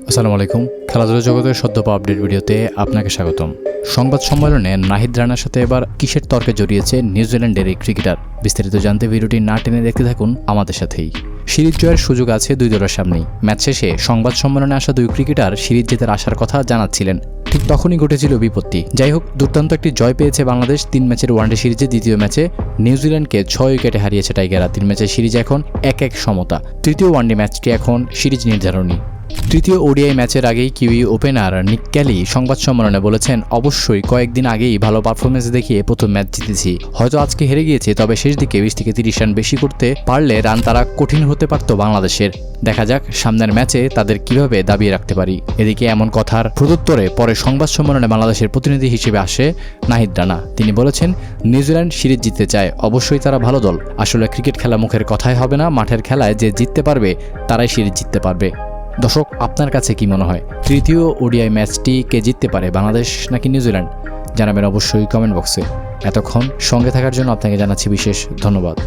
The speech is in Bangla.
আসসালামু আলাইকুম। খেলাধুলা জগতের সদ্য পাওয়া আপডেট ভিডিওতে আপনাকে স্বাগতম। সংবাদ সম্মেলনে নাহিদ রানার সাথে এবার কিসের তর্কে জড়িয়েছে নিউজিল্যান্ডের এই ক্রিকেটার? বিস্তারিত জানতে ভিডিওটি না টেনে দেখতে থাকুন আমাদের সাথেই। সিরিজ জয়ের সুযোগ আছে দুই দলের সামনেই। ম্যাচ শেষে সংবাদ সম্মেলনে আসা দুই ক্রিকেটার সিরিজ জেতার আশার কথা জানাচ্ছিলেন। ঠিক তখনই ঘটেছিল বিপত্তি। যাই হোক, দুর্দান্ত একটি জয় পেয়েছে বাংলাদেশ। 3 ম্যাচের ওয়ানডে সিরিজে দ্বিতীয় ম্যাচে নিউজিল্যান্ডকে 6 উইকেটে হারিয়েছে টাইগাররা। 3 ম্যাচের সিরিজ এখন 1-1 সমতা। তৃতীয় ওয়ানডে ম্যাচটি এখন সিরিজ নির্ধারণী। তৃতীয় ওডিআই ম্যাচের আগেই কিউই ওপেনার নিক ক্যালি সংবাদ সম্মেলনে বলেছেন, অবশ্যই কয়েকদিন আগেই ভালো পারফরমেন্স দেখিয়ে প্রথম ম্যাচ জিতেছি। হয়তো আজকে হেরে গিয়েছে, তবে শেষ দিকে 20 থেকে 30 রান বেশি করতে পারলে রান তারা কঠিন হতে পারত বাংলাদেশের। দেখা যাক সামনের ম্যাচে তাদের কিভাবে দাবিয়ে রাখতে পারি। এদিকে এমন কথার প্রত্যুত্তরে পরে সংবাদ সম্মেলনে বাংলাদেশের প্রতিনিধি হিসেবে আসে নাহিদ রানা। তিনি বলেছেন, নিউজিল্যান্ড সিরিজ জিততে চায়, অবশ্যই তারা ভালো দল। আসলে ক্রিকেট খেলা মুখের কথাই হবে না, মাঠের খেলায় যে জিততে পারবে তারাই সিরিজ জিততে পারবে। দর্শক, আপনার কাছে কি মনে হয়, তৃতীয় ওডিআই ম্যাচটি কে জিততে পারে, বাংলাদেশ নাকি নিউজিল্যান্ড? জানাবেন অবশ্যই কমেন্ট বক্সে। এতক্ষণ সঙ্গে থাকার জন্য আপনাকে জানাচ্ছি বিশেষ ধন্যবাদ।